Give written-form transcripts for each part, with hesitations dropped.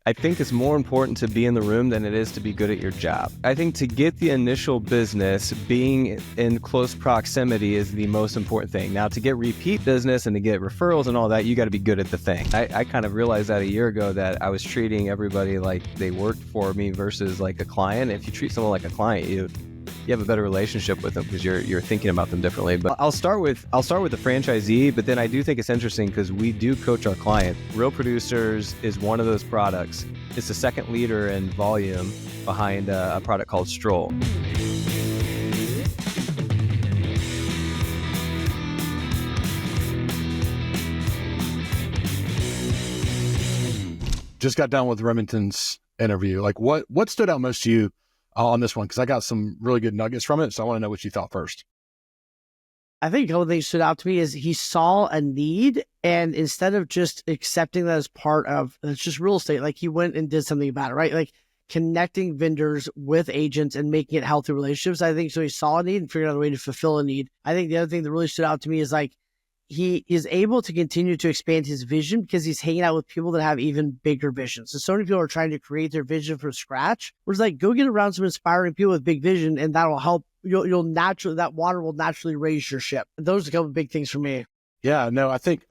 I think it's more important to be in the room than it is to be good at your job. I think to get the initial business, being in close proximity is the most important thing. Now, to get repeat business and to get referrals and all that, you got to be good at the thing. I kind of realized that a year ago that I was treating everybody like they worked for me versus like a client. If you treat someone like a client, you have a better relationship with them because you're thinking about them differently. But I'll start with the franchisee, but then I do think it's interesting because we do coach our client. Real Producers is one of those products. It's the second leader in volume behind a product called Stroll. Just got done with Remington's interview. Like what stood out most to you on this one? Because I got some really good nuggets from it. So I want to know what you thought first. I think a couple of things stood out to me is he saw a need, and instead of just accepting that as part of, it's just real estate, like he went and did something about it, right? Like connecting vendors with agents and making it healthy relationships. I think so. He saw a need and figured out a way to fulfill a need. I think the other thing that really stood out to me is like, he is able to continue to expand his vision because he's hanging out with people that have even bigger visions. So many people are trying to create their vision from scratch. Whereas like, go get around some inspiring people with big vision, and that'll help. You'll naturally, that water will naturally raise your ship. Those are a couple of big things for me. Yeah, no, I think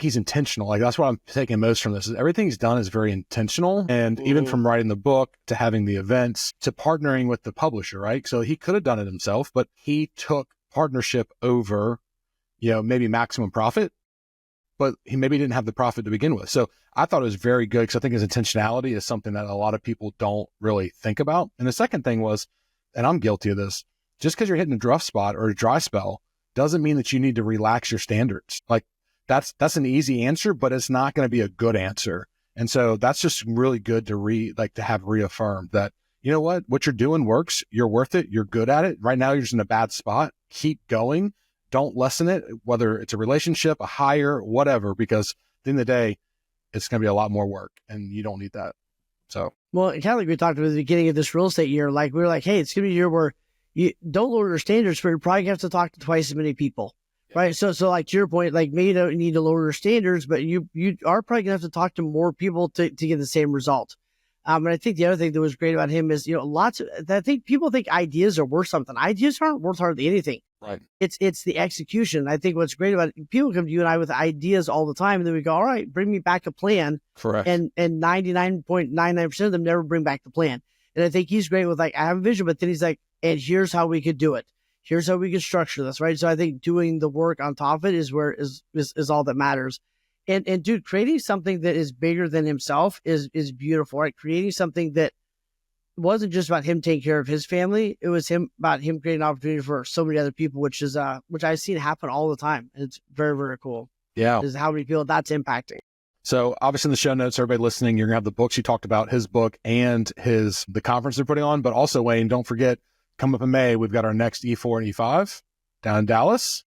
he's intentional. Like that's what I'm taking most from this is everything he's done is very intentional. And even from writing the book to having the events to partnering with the publisher, right? So he could have done it himself, but he took partnership over, maybe maximum profit, but he maybe didn't have the profit to begin with. So I thought it was very good because I think his intentionality is something that a lot of people don't really think about. And the second thing was, and I'm guilty of this, just because you're hitting a rough spot or a dry spell doesn't mean that you need to relax your standards. Like that's an easy answer, but it's not going to be a good answer. And so that's just really good to have reaffirmed that, you know what you're doing works. You're worth it. You're good at it. Right now, you're just in a bad spot. Keep going. Don't lessen it, whether it's a relationship, a hire, whatever, because at the end of the day, it's going to be a lot more work and you don't need that. So, well, kind of like we talked about at the beginning of this real estate year, like we were like, hey, it's going to be a year where you don't lower your standards, but you're probably going to have to talk to twice as many people, right? So like to your point, like maybe you don't need to lower your standards, but you are probably going to have to talk to more people to get the same result. And I think the other thing that was great about him is, I think people think ideas are worth something. Ideas aren't worth hardly anything. Right. It's the execution. I think what's great about it, people come to you and I with ideas all the time, and then we go, all right, bring me back a plan. Correct. And 99.99% of them never bring back the plan. And I think he's great with like, I have a vision, but then he's like, and here's how we could do it. Here's how we could structure this, right? So I think doing the work on top of it is where is all that matters. And dude, creating something that is bigger than himself is beautiful, right? Creating something that wasn't just about him taking care of his family. It was about him creating an opportunity for so many other people, which I've seen happen all the time. And it's very, very cool. Yeah. Is how many people that's impacting. So obviously in the show notes, everybody listening, you're gonna have the books you talked about, his book and the conference they're putting on, but also Wayne, don't forget, come up in May, we've got our next E4 and E5 down in Dallas.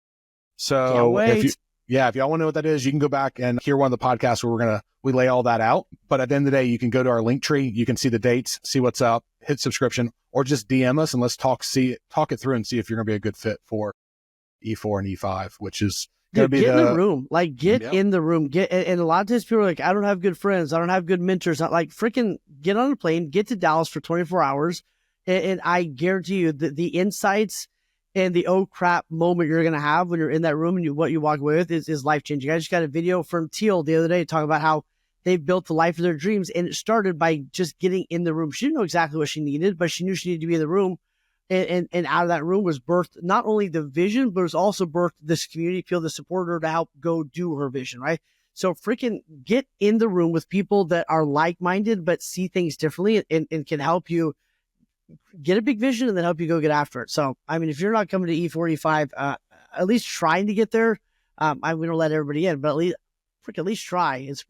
So if y'all want to know what that is, you can go back and hear one of the podcasts where we lay all that out. But at the end of the day, you can go to our link tree. You can see the dates, see what's up, hit subscription, or just DM us and let's talk it through and see if you're going to be a good fit for E4 and E5, which is going to be in the room. Like get in the room. And a lot of times people are like, I don't have good friends. I don't have good mentors. Not like freaking get on a plane, get to Dallas for 24 hours. And I guarantee you that the insights and the oh crap moment you're going to have when you're in that room and what you walk away with is life-changing. I just got a video from Teal the other day talking about how they built the life of their dreams, and it started by just getting in the room. She didn't know exactly what she needed, but she knew she needed to be in the room. And out of that room was birthed not only the vision, but it was also birthed this community, feel the support her to help go do her vision, right? So freaking get in the room with people that are like-minded, but see things differently and can help you get a big vision and then help you go get after it. So, I mean, if you're not coming to E45, at least trying to get there, we don't let everybody in, but at least try. It's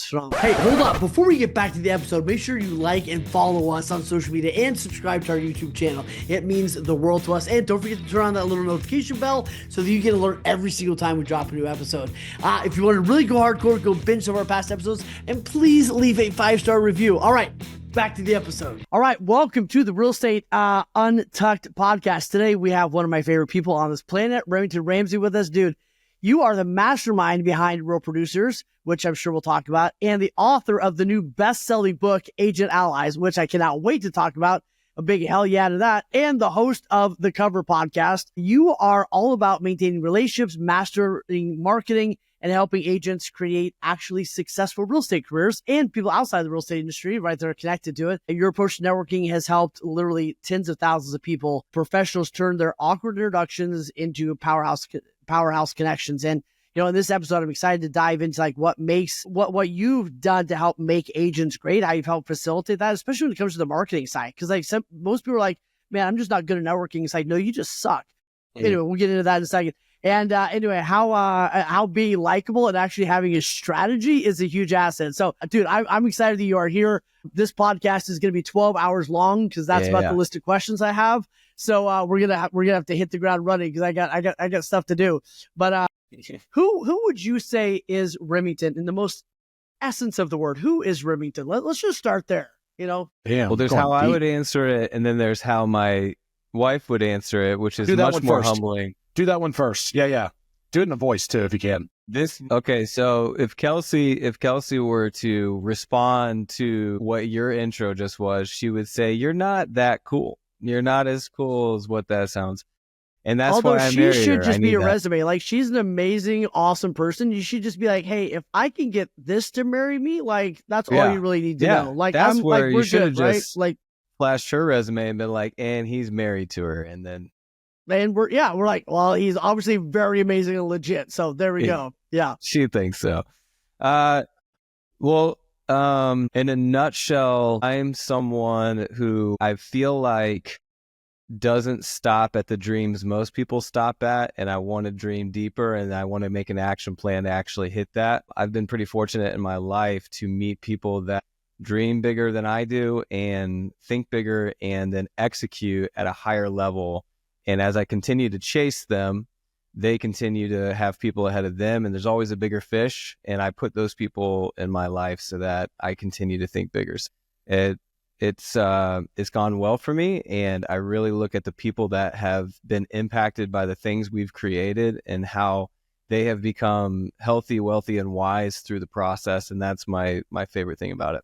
strong. Hey, hold up. Before we get back to the episode, make sure you like and follow us on social media and subscribe to our YouTube channel. It means the world to us. And don't forget to turn on that little notification bell so that you get an alert every single time we drop a new episode. If you want to really go hardcore, go binge some of our past episodes, and please leave a 5-star review. All right, back to the episode. All right, welcome to the Real Estate Untucked podcast. Today we have one of my favorite people on this planet, Remington Ramsey, with us. Dude, You are the mastermind behind Real Producers, which I'm sure we'll talk about, and the author of the new best-selling book, Agent Allies, which I cannot wait to talk about. A big hell yeah to that. And the host of the Cover podcast. You are all about maintaining relationships, mastering marketing, and helping agents create actually successful real estate careers and people outside the real estate industry, right, that are connected to it. And your approach to networking has helped literally tens of thousands of people, professionals, turn their awkward introductions into powerhouse connections. And, in this episode, I'm excited to dive into like what you've done to help make agents great, how you've helped facilitate that, especially when it comes to the marketing side. Because like most people are like, man, I'm just not good at networking. It's like, no, you just suck. Mm-hmm. Anyway, we'll get into that in a second. And anyway, how being likable and actually having a strategy is a huge asset. So, dude, I'm excited that you are here. This podcast is going to be 12 hours long because that's about the list of questions I have. So we're gonna have to hit the ground running because I got stuff to do. But who would you say is Remington in the most essence of the word? Who is Remington? Let's just start there. Damn, well, there's how I would answer it, and then there's how my wife would answer it, which is much more humbling. Do that one first. Yeah. Do it in a voice too, if you can. Okay. So if Kelsey were to respond to what your intro just was, she would say, "You're not that cool. You're not as cool as what that sounds." And that's why I married her. Although she should just be your resume. Like, she's an amazing, awesome person. You should just be like, hey, if I can get this to marry me, like, that's all you really need to know. Like, that's where you should have just like flashed her resume and been like, and he's married to her. And then. And we're like, well, he's obviously very amazing and legit. So there we go. Yeah. She thinks so. Well, in a nutshell, I'm someone who I feel like doesn't stop at the dreams most people stop at, and I want to dream deeper, and I want to make an action plan to actually hit that. I've been pretty fortunate in my life to meet people that dream bigger than I do and think bigger and then execute at a higher level. And as I continue to chase them, they continue to have people ahead of them, and there's always a bigger fish, and I put those people in my life so that I continue to think bigger. It's gone well for me, and I really look at the people that have been impacted by the things we've created and how they have become healthy, wealthy, and wise through the process, and that's my favorite thing about it.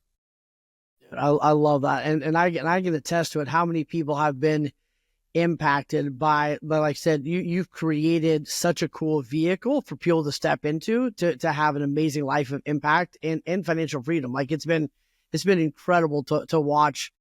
I love that, and I can attest to it. How many people have been impacted by, like I said, you've created such a cool vehicle for people to step into to have an amazing life of impact and financial freedom. Like, it's been incredible to watch.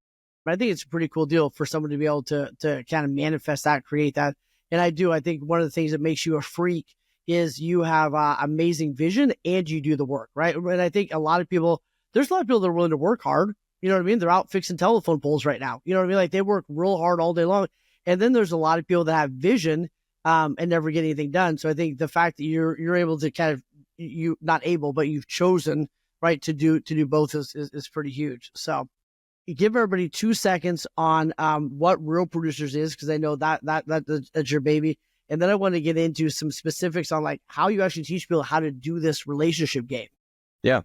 But I think it's a pretty cool deal for someone to be able to kind of manifest that, create that. And I think one of the things that makes you a freak is you have amazing vision and you do the work, right? And I think there's a lot of people that are willing to work hard. You know what I mean? They're out fixing telephone poles right now. You know what I mean? Like, they work real hard all day long. And then there's a lot of people that have vision and never get anything done. So I think the fact that you're able to kind of, you've chosen, right, to do both is pretty huge. So give everybody 2 seconds on what Real Producers is, because I know that's your baby. And then I want to get into some specifics on like how you actually teach people how to do this relationship game. Yeah.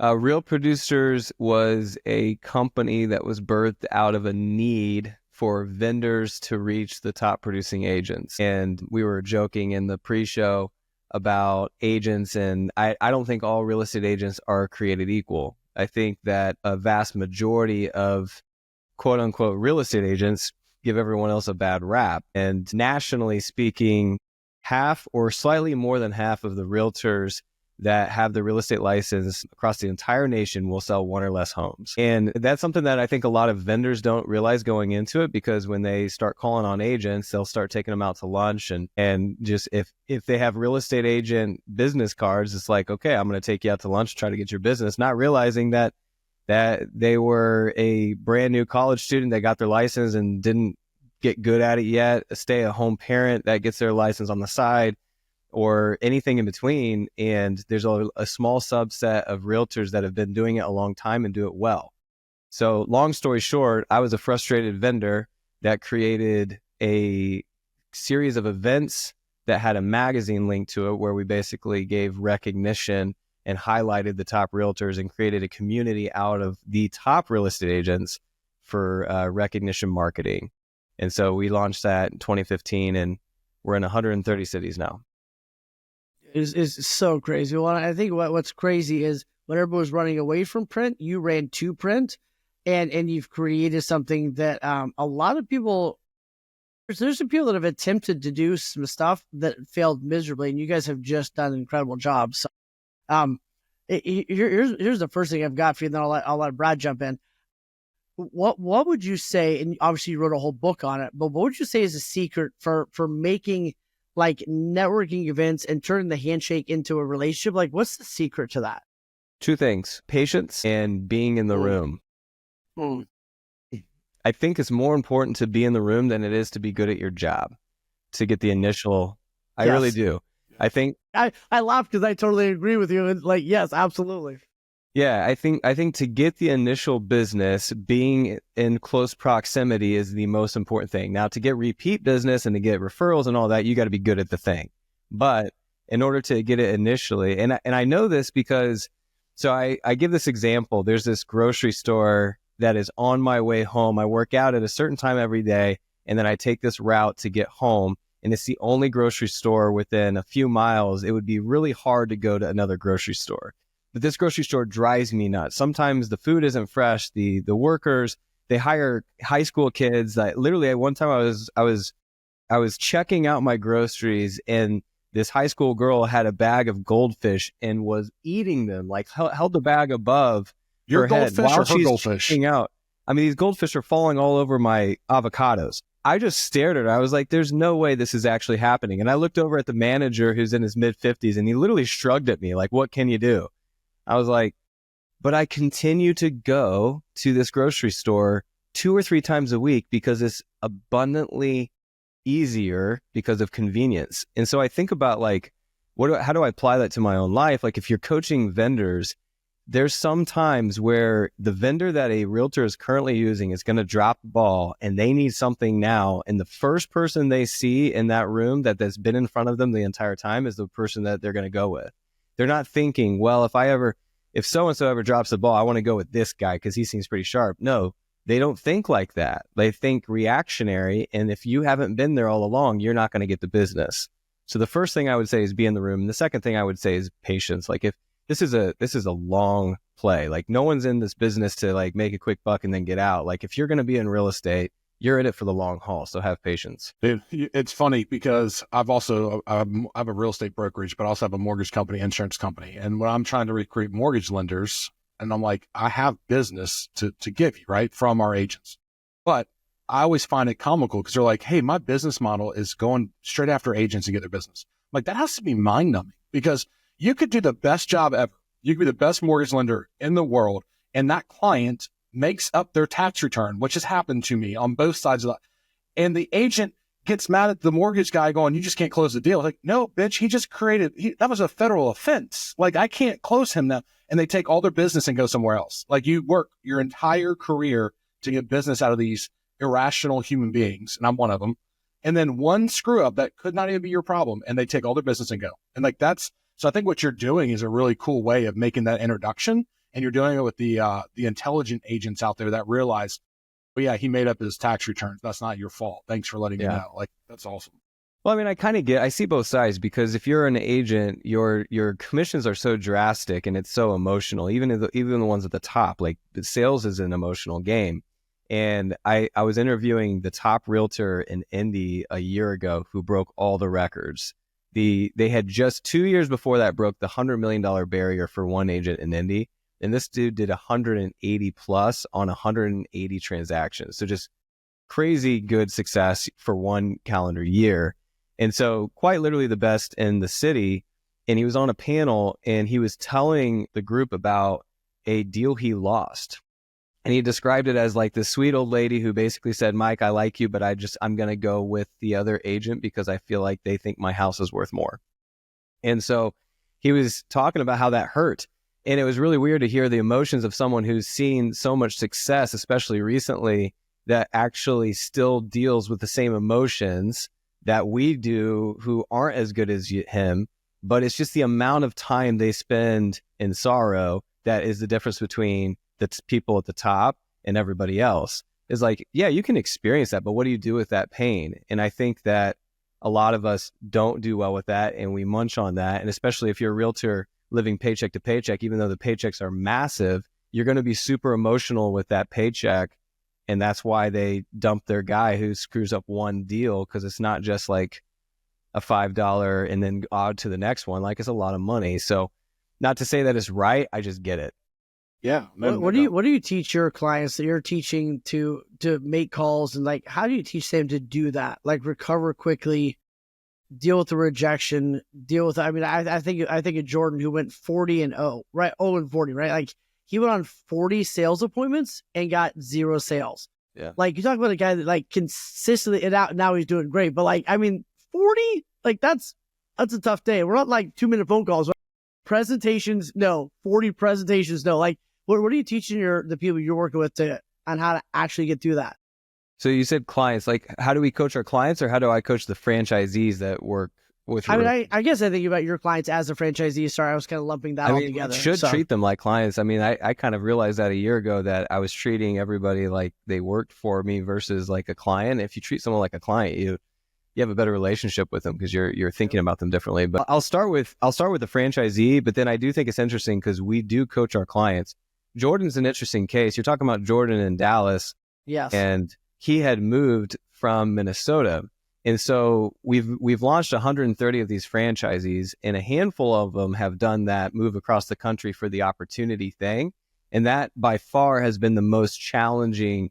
Real Producers was a company that was birthed out of a need for vendors to reach the top producing agents. And we were joking in the pre-show about agents, and I don't think all real estate agents are created equal. I think that a vast majority of quote unquote real estate agents give everyone else a bad rap. And nationally speaking, half or slightly more than half of the realtors that have the real estate license across the entire nation will sell one or less homes. And that's something that I think a lot of vendors don't realize going into it, because when they start calling on agents, they'll start taking them out to lunch. And just if they have real estate agent business cards, it's like, okay, I'm going to take you out to lunch, try to get your business, not realizing that they were a brand new college student that got their license and didn't get good at it yet, a stay-at-home parent that gets their license on the side, or anything in between. And there's a small subset of realtors that have been doing it a long time and do it well. So long story short, I was a frustrated vendor that created a series of events that had a magazine link to it, where we basically gave recognition and highlighted the top realtors and created a community out of the top real estate agents for recognition marketing. And so we launched that in 2015, and we're in 130 cities now. is so crazy. Well, I think what's crazy is when everyone was running away from print, you ran to print, and you've created something that a lot of people. There's some people that have attempted to do some stuff that failed miserably, and you guys have just done an incredible job. So, um, here's the first thing I've got for you. Then I'll let Brad jump in. What would you say? And obviously you wrote a whole book on it, but what would you say is a secret for making like networking events and turning the handshake into a relationship? Like, what's the secret to that? Two things: patience and being in the room. I think it's more important to be in the room than it is to be good at your job, to get the initial. I really do. I think I laugh because I totally agree with you. And like, yes, absolutely. Yeah, I think to get the initial business, being in close proximity is the most important thing. Now, to get repeat business and to get referrals and all that, you got to be good at the thing. But in order to get it initially, and I know this because, so I give this example. There's this grocery store that is on my way home. I work out at a certain time every day, and then I take this route to get home. And it's the only grocery store within a few miles. It would be really hard to go to another grocery store. But this grocery store drives me nuts. Sometimes the food isn't fresh. The workers, they hire high school kids. Literally at one time I was checking out my groceries, and this high school girl had a bag of goldfish and was eating them, like held the bag above Your her head goldfish while or her she's goldfish? checking out. I mean, these goldfish are falling all over my avocados. I just stared at her. I was like, there's no way this is actually happening. And I looked over at the manager who's in his mid-50s, and he literally shrugged at me like, what can you do? I was like, but I continue to go to this grocery store 2 or 3 times a week because it's abundantly easier because of convenience. And so I think about like, how do I apply that to my own life? Like if you're coaching vendors, there's some times where the vendor that a realtor is currently using is going to drop the ball and they need something now. And the first person they see in that room that's been in front of them the entire time is the person that they're going to go with. They're not thinking, well, if so-and-so ever drops the ball, I want to go with this guy because he seems pretty sharp. No, they don't think like that. They think reactionary. And if you haven't been there all along, you're not going to get the business. So the first thing I would say is be in the room. And the second thing I would say is patience. Like if this is a long play, like no one's in this business to like make a quick buck and then get out. Like if you're going to be in real estate, you're in it for the long haul. So have patience. Dude, it's funny because I have a real estate brokerage, but I also have a mortgage company, insurance company. And when I'm trying to recruit mortgage lenders, and I'm like, I have business to give you, right, from our agents. But I always find it comical because they're like, hey, my business model is going straight after agents to get their business. I'm like, that has to be mind numbing because you could do the best job ever. You could be the best mortgage lender in the world. And that client makes up their tax return, which has happened to me on both sides of that. And the agent gets mad at the mortgage guy going, you just can't close the deal. Like, no, bitch, that was a federal offense. Like, I can't close him now. And they take all their business and go somewhere else. Like you work your entire career to get business out of these irrational human beings. And I'm one of them. And then one screw up that could not even be your problem. And they take all their business and go. And like, so I think what you're doing is a really cool way of making that introduction. And you're doing it with the intelligent agents out there that realize, oh yeah, he made up his tax returns. That's not your fault. Thanks for letting me know. Like, that's awesome. Well, I mean, I see both sides because if you're an agent, your commissions are so drastic and it's so emotional. Even the ones at the top, like the sales is an emotional game. And I was interviewing the top realtor in Indy a year ago who broke all the records. They had just 2 years before that broke the $100 million barrier for one agent in Indy. And this dude did 180 plus on 180 transactions. So just crazy good success for one calendar year. And so quite literally the best in the city. And he was on a panel and he was telling the group about a deal he lost. And he described it as like this sweet old lady who basically said, Mike, I like you, but I'm going to go with the other agent because I feel like they think my house is worth more. And so he was talking about how that hurt. And it was really weird to hear the emotions of someone who's seen so much success, especially recently, that actually still deals with the same emotions that we do who aren't as good as him. But it's just the amount of time they spend in sorrow that is the difference between the people at the top and everybody else. Is like, yeah, you can experience that, but what do you do with that pain? And I think that a lot of us don't do well with that, and we munch on that. And especially if you're a realtor living paycheck to paycheck, even though the paychecks are massive, you're going to be super emotional with that paycheck. And that's why they dump their guy who screws up one deal, because it's not just like a $5 and then odd to the next one. Like, it's a lot of money. So not to say that it's right, I just get it. Yeah. What do you teach your clients that you're teaching to make calls, and like, how do you teach them to do that? Like, recover quickly, deal with the rejection, deal with, I mean, I think of Jordan, who went 40-0, right? 0-40, right? Like, he went on 40 sales appointments and got 0 sales. Yeah. Like, you talk about a guy that like consistently, and now he's doing great, but like, I mean, 40, like that's a tough day. We're not like 2-minute phone calls. Right? Presentations, no. 40 presentations, no. Like, what are you teaching the people you're working with on how to actually get through that? So you said clients, like, how do we coach our clients, or how do I coach the franchisees that work with? I mean, I guess I think about your clients as a franchisee. Sorry, I was kind of lumping that all together. You should treat them like clients. I mean, I kind of realized that a year ago, that I was treating everybody like they worked for me versus like a client. If you treat someone like a client, you have a better relationship with them because you're thinking about them differently. But I'll start with the franchisee, but then I do think it's interesting because we do coach our clients. Jordan's an interesting case. You're talking about Jordan in Dallas. Yes. And he had moved from Minnesota. And so we've launched 130 of these franchisees, and a handful of them have done that move across the country for the opportunity thing. And that by far has been the most challenging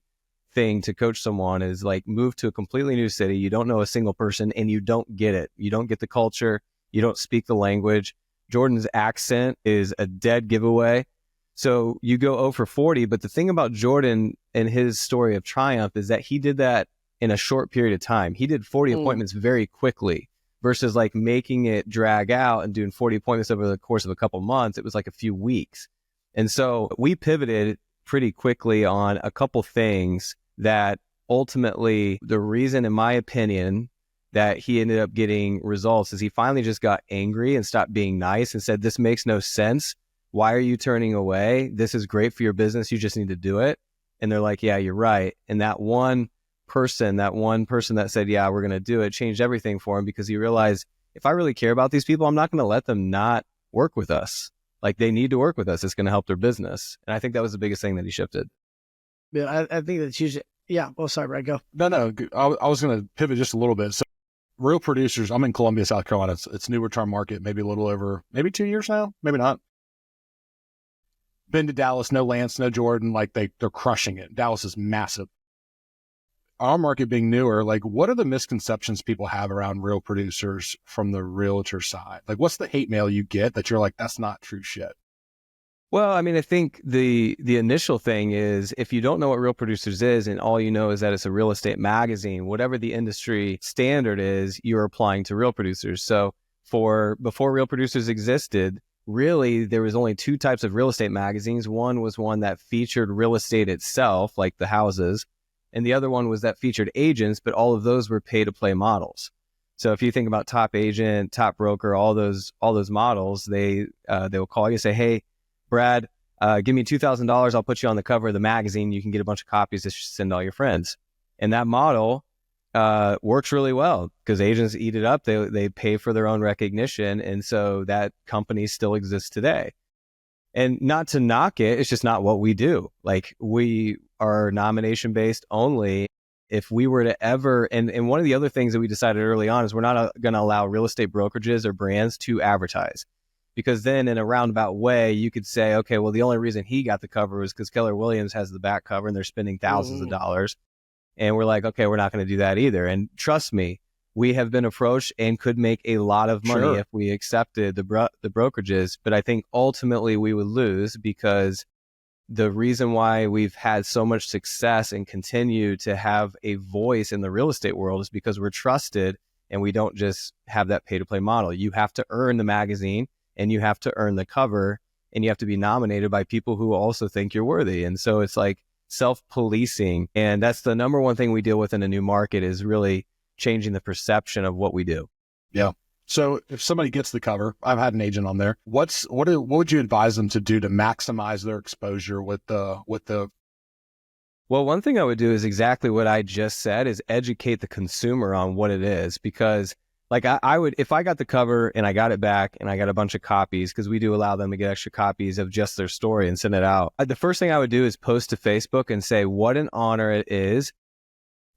thing to coach someone, is like, move to a completely new city. You don't know a single person and you don't get it. You don't get the culture. You don't speak the language. Jordan's accent is a dead giveaway. So you go 0 for 40. But the thing about Jordan and his story of triumph is that he did that in a short period of time. He did 40 appointments very quickly versus like making it drag out and doing 40 appointments over the course of a couple months. It was like a few weeks. And so we pivoted pretty quickly on a couple things that ultimately, the reason, in my opinion, that he ended up getting results is he finally just got angry and stopped being nice and said, this makes no sense. Why are you turning away? This is great for your business. You just need to do it. And they're like, yeah, you're right. And that one person that said, yeah, we're going to do it, changed everything for him, because he realized, if I really care about these people, I'm not going to let them not work with us. Like, they need to work with us. It's going to help their business. And I think that was the biggest thing that he shifted. Yeah, I think that's usually, yeah. Well, sorry, Brad, go. No, I was going to pivot just a little bit. So Real Producers, I'm in Columbia, South Carolina. It's newer to our market, maybe a little over, maybe 2 years now, maybe not. Been to Dallas, no Lance, no Jordan, like they're crushing it. Dallas is massive. Our market being newer, like, what are the misconceptions people have around Real Producers from the realtor side? Like, what's the hate mail you get that you're like, that's not true shit? Well, I mean, I think the initial thing is, if you don't know what Real Producers is, and all you know is that it's a real estate magazine, whatever the industry standard is, you're applying to Real Producers. So before Real Producers existed, really, there was only 2 types of real estate magazines. One was one that featured real estate itself, like the houses, and the other one was that featured agents, but all of those were pay-to-play models. So if you think about Top Agent, Top Broker, all those models, they will call you and say, hey, Brad, give me $2,000. I'll put you on the cover of the magazine. You can get a bunch of copies to send all your friends. And that model works really well because agents eat it up. They pay for their own recognition. And so that company still exists today. And not to knock it, it's just not what we do. Like, we are nomination based only. If we were to ever, and one of the other things that we decided early on is we're not going to allow real estate brokerages or brands to advertise. Because then in a roundabout way, you could say, okay, well, the only reason he got the cover was because Keller Williams has the back cover and they're spending thousands of dollars. And we're like, okay, we're not going to do that either. And trust me, we have been approached and could make a lot of money if we accepted the brokerages. But I think ultimately we would lose, because the reason why we've had so much success and continue to have a voice in the real estate world is because we're trusted, and we don't just have that pay-to-play model. You have to earn the magazine, and you have to earn the cover, and you have to be nominated by people who also think you're worthy. And so it's like self-policing. And that's the number one thing we deal with in a new market, is really changing the perception of what we do. Yeah. So if somebody gets the cover, I've had an agent on there. What would you advise them to do to maximize their exposure with the Well, one thing I would do is exactly what I just said, is educate the consumer on what it is. Because like I would, if I got the cover and I got it back and I got a bunch of copies, because we do allow them to get extra copies of just their story and send it out. The first thing I would do is post to Facebook and say what an honor it is,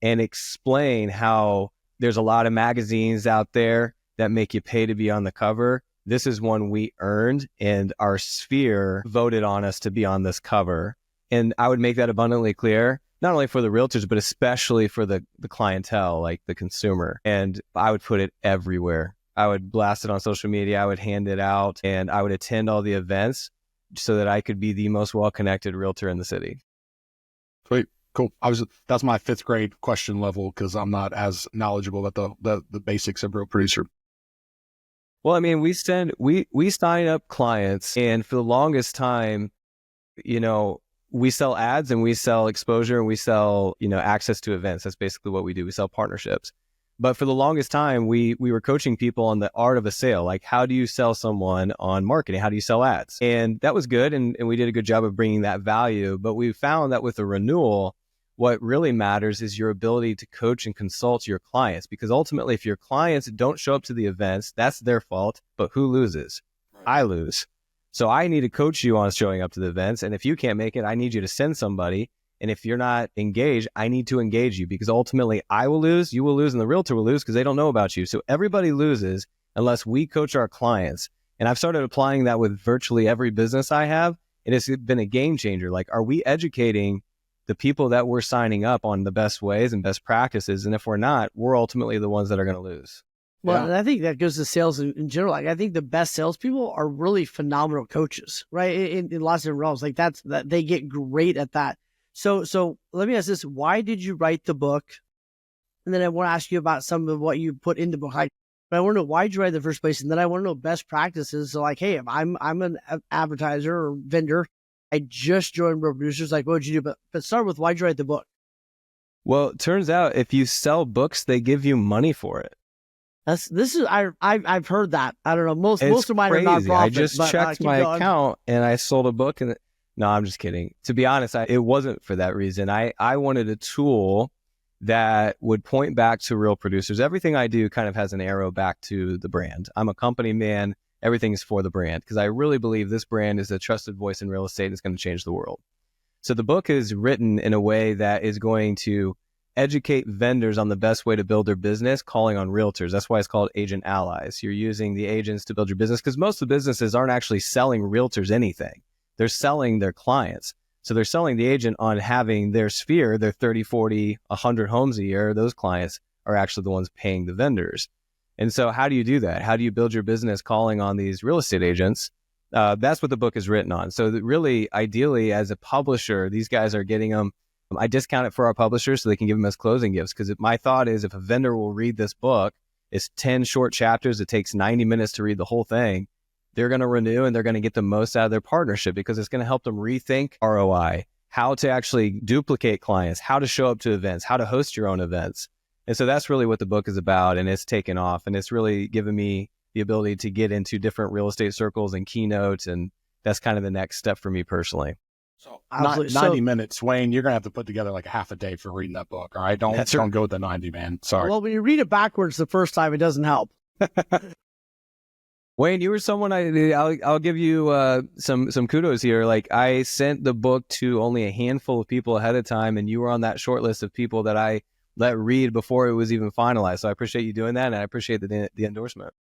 and explain how there's a lot of magazines out there that make you pay to be on the cover. This is one we earned, and our sphere voted on us to be on this cover. And I would make that abundantly clear, not only for the realtors, but especially for the clientele, like the consumer. And I would put it everywhere. I would blast it on social media. I would hand it out, and I would attend all the events so that I could be the most well-connected realtor in the city. Sweet. Cool. That's my 5th grade question level, because I'm not as knowledgeable about the basics of real producer. Well, I mean, we sign up clients, and for the longest time, we sell ads and we sell exposure and we sell, access to events. That's basically what we do. We sell partnerships. But for the longest time, we were coaching people on the art of a sale. Like, how do you sell someone on marketing? How do you sell ads? And that was good. And we did a good job of bringing that value. But we found that with a renewal, what really matters is your ability to coach and consult your clients. Because ultimately, if your clients don't show up to the events, that's their fault. But who loses? Right. I lose. So I need to coach you on showing up to the events. And if you can't make it, I need you to send somebody. And if you're not engaged, I need to engage you, because ultimately I will lose, you will lose, and the realtor will lose because they don't know about you. So everybody loses unless we coach our clients. And I've started applying that with virtually every business I have. And it's been a game changer. Like, are we educating the people that we're signing up on the best ways and best practices? And if we're not, we're ultimately the ones that are going to lose. Well, Yeah. and I think that goes to sales in general. Like, I think the best salespeople are really phenomenal coaches, right? In lots of different realms. Like, that they get great at that. So let me ask this: why did you write the book? And then I want to ask you about some of what you put in the book. But I want to know, why did you write in the first place? And then I want to know best practices. So, like, hey, if I'm an advertiser or vendor, I just joined Real Producers. Like, what would you do? But start with, why'd you write the book? Well, it turns out if you sell books, they give you money for it. I've heard that. I don't know. Most of mine crazy. are nonprofit. I just checked my account and I sold a book. And no, I'm just kidding. To be honest, it wasn't for that reason. I wanted a tool that would point back to Real Producers. Everything I do kind of has an arrow back to the brand. I'm a company man. Everything's for the brand, because I really believe this brand is a trusted voice in real estate and it's going to change the world. So the book is written in a way that is going to educate vendors on the best way to build their business, calling on realtors. That's why it's called Agent Allies. You're using the agents to build your business, because most of the businesses aren't actually selling realtors anything. They're selling their clients. So they're selling the agent on having their sphere, their 30, 40, 100 homes a year. Those clients are actually the ones paying the vendors. And so how do you do that? How do you build your business calling on these real estate agents? That's what the book is written on. So that really, ideally, as a publisher, these guys are getting them. I discount it for our publishers so they can give them as closing gifts. Because my thought is, if a vendor will read this book, it's 10 short chapters. It takes 90 minutes to read the whole thing. They're going to renew and they're going to get the most out of their partnership, because it's going to help them rethink ROI, how to actually duplicate clients, how to show up to events, how to host your own events. And so that's really what the book is about. And it's taken off, and it's really given me the ability to get into different real estate circles and keynotes. And that's kind of the next step for me personally. So 90 minutes, Wayne, you're going to have to put together like half a day for reading that book. All right. Don't go with the 90, man. Sorry. Well, when you read it backwards the first time, it doesn't help. Wayne, you were someone I'll give you some kudos here. Like, I sent the book to only a handful of people ahead of time, and you were on that short list of people that I let read before it was even finalized. So I appreciate you doing that, and I appreciate the endorsement.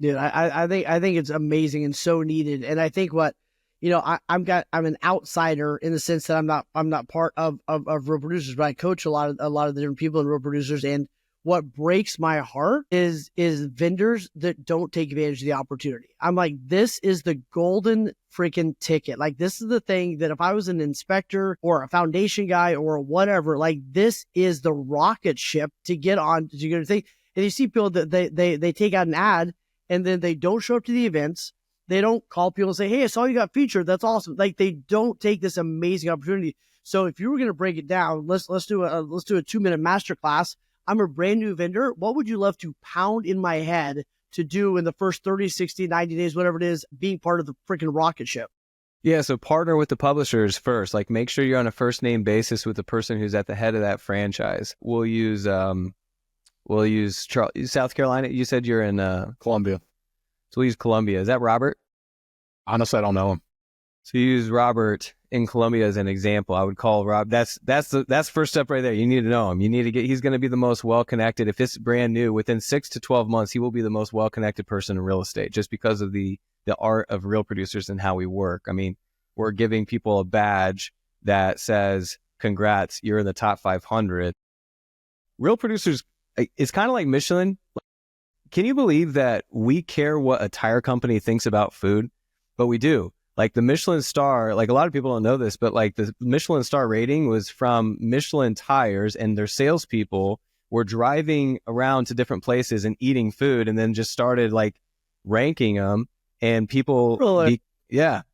Dude, I think it's amazing and so needed. And I think I'm an outsider in the sense that I'm not part of Real Producers, but I coach a lot of the different people in Real Producers. And what breaks my heart is vendors that don't take advantage of the opportunity. I'm like, this is the golden freaking ticket. Like, this is the thing that if I was an inspector or a foundation guy or whatever, like, this is the rocket ship to get on to get a thing. And you see people that they take out an ad and then they don't show up to the events. They don't call people and say, hey, I saw you got featured. That's awesome. Like, they don't take this amazing opportunity. So if you were going to break it down, let's do a 2-minute masterclass. I'm a brand new vendor. What would you love to pound in my head to do in the first 30, 60, 90 days, whatever it is, being part of the freaking rocket ship? Yeah, so partner with the publishers first. Like, make sure you're on a first name basis with the person who's at the head of that franchise. We'll use South Carolina. You said you're in Columbia. So we'll use Columbia. Is that Robert? Honestly, I don't know him. So you use Robert in Columbia as an example. I would call Rob. That's the first step right there. You need to know him. You need to he's going to be the most well-connected. If it's brand new, within 6 to 12 months, he will be the most well-connected person in real estate just because of the art of real producers and how we work. I mean, we're giving people a badge that says, congrats, you're in the top 500. Real producers, it's kind of like Michelin. Can you believe that we care what a tire company thinks about food? But we do. Like the Michelin star, like a lot of people don't know this, but like the Michelin star rating was from Michelin tires, and their salespeople were driving around to different places and eating food, and then just started like ranking them, and people,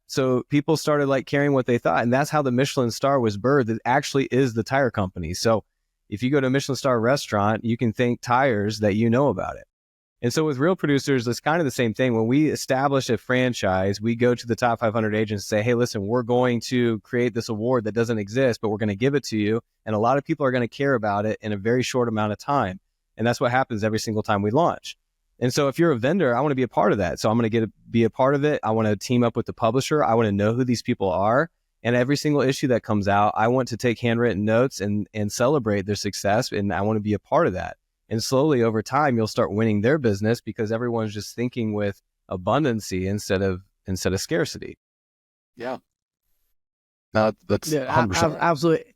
so people started like caring what they thought, and that's how the Michelin star was birthed. It actually is the tire company. So if you go to a Michelin star restaurant, you can thank tires that you know about it. And so with real producers, it's kind of the same thing. When we establish a franchise, we go to the top 500 agents and say, hey, listen, we're going to create this award that doesn't exist, but we're going to give it to you. And a lot of people are going to care about it in a very short amount of time. And that's what happens every single time we launch. And so if you're a vendor, I want to be a part of that. So I'm going to be a part of it. I want to team up with the publisher. I want to know who these people are. And every single issue that comes out, I want to take handwritten notes and celebrate their success. And I want to be a part of that. And slowly over time, you'll start winning their business because everyone's just thinking with abundancy instead of scarcity. Yeah. No, that's 100%. Absolutely.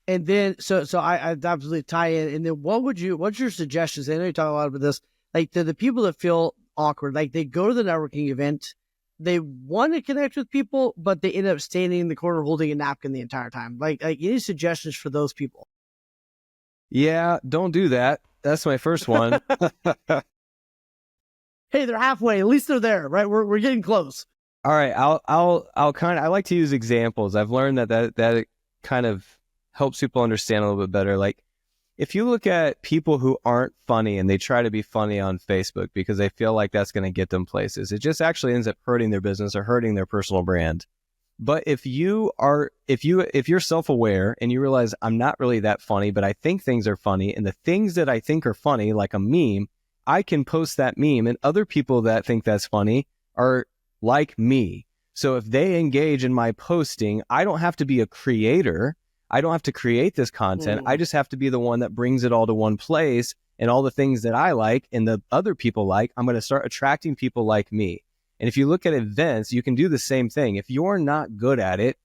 And then, so I absolutely tie in. And then what's your suggestions? I know you talk a lot about this, like the people that feel awkward, like they go to the networking event, they want to connect with people, but they end up standing in the corner holding a napkin the entire time. Like any suggestions for those people? Yeah, don't do that. That's my first one. Hey, they're halfway. At least they're there, right? We're getting close. All right. I like to use examples. I've learned that kind of helps people understand a little bit better. Like if you look at people who aren't funny and they try to be funny on Facebook because they feel like that's going to get them places, it just actually ends up hurting their business or hurting their personal brand. But if you're self-aware and you realize I'm not really that funny, but I think things are funny, and the things that I think are funny, like a meme, I can post that meme, and other people that think that's funny are like me. So if they engage in my posting, I don't have to be a creator. I don't have to create this content. I just have to be the one that brings it all to one place, and all the things that I like and the other people like, I'm going to start attracting people like me. And if you look at events, you can do the same thing. If you're not good at it,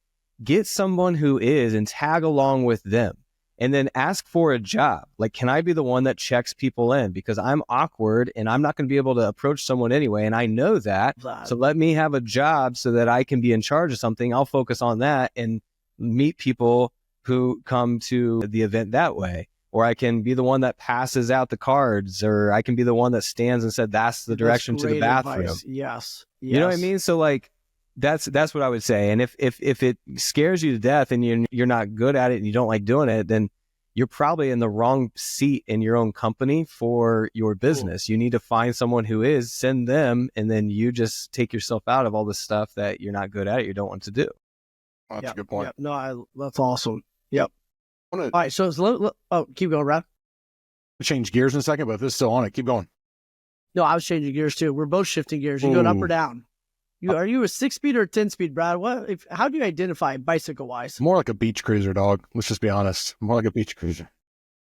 get someone who is and tag along with them. And then ask for a job. Like, can I be the one that checks people in? Because I'm awkward and I'm not going to be able to approach someone anyway. And I know that. So let me have a job so that I can be in charge of something. I'll focus on that and meet people who come to the event that way. Or I can be the one that passes out the cards, or I can be the one that stands and said, that's the direction to the bathroom. Advice. Yes. You know what I mean? So like, that's what I would say. And if it scares you to death and you're not good at it and you don't like doing it, then you're probably in the wrong seat in your own company for your business. Cool. You need to find someone who is, send them, and then you just take yourself out of all the stuff that you're not good at, you don't want to do. That's a good point. Yep. No, that's awesome. Yep. All right, so keep going, Rob. Change gears in a second, but if it's still on it, keep going. No, I was changing gears too. We're both shifting gears. You going up or down? Are you a 6-speed or a 10-speed, Brad? How do you identify bicycle-wise? More like a beach cruiser, dog. Let's just be honest. More like a beach cruiser.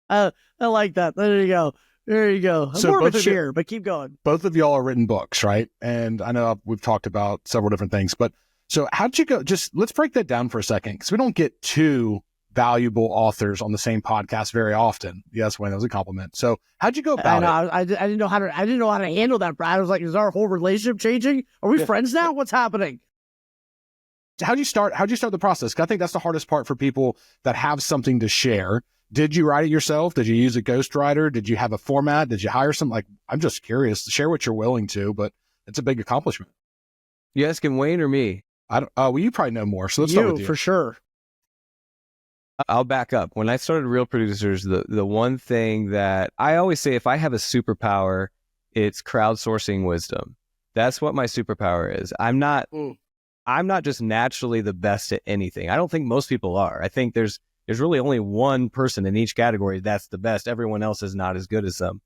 I like that. There you go. I'm more of a cheer, but keep going. Both of y'all are written books, right? And I know we've talked about several different things, but so how'd you go? Just let's break that down for a second, because we don't get two valuable authors on the same podcast very often. Yes, Wayne, that was a compliment. So how'd you go about it? I didn't know how to handle that, Brad. I was like, is our whole relationship changing? Are we friends now? What's happening? How'd you start the process? 'Cause I think that's the hardest part for people that have something to share. Did you write it yourself? Did you use a ghostwriter? Did you have a format? Did you hire some? Like, I'm just curious. Share what you're willing to, but it's a big accomplishment. You asking Wayne or me? I don't. Well, you probably know more. So let's start with you. For sure. I'll back up. When I started Real Producers, the one thing that I always say, if I have a superpower, it's crowdsourcing wisdom. That's what my superpower is. I'm not I'm not just naturally the best at anything. I don't think most people are. I think there's really only one person in each category that's the best. Everyone else is not as good as them.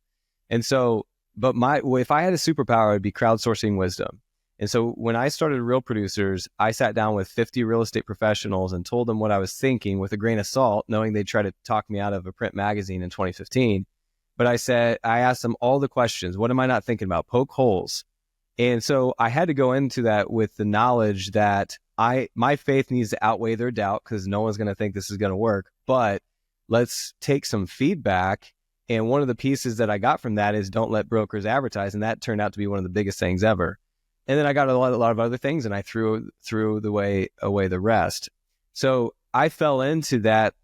And so, but if I had a superpower, it'd be crowdsourcing wisdom. And so when I started Real Producers, I sat down with 50 real estate professionals and told them what I was thinking with a grain of salt, knowing they'd try to talk me out of a print magazine in 2015. But I asked them all the questions. What am I not thinking about? Poke holes. And so I had to go into that with the knowledge that my faith needs to outweigh their doubt, because no one's going to think this is going to work. But let's take some feedback. And one of the pieces that I got from that is don't let brokers advertise. And that turned out to be one of the biggest things ever. And then I got a lot of other things, and I threw away the rest. So I fell into that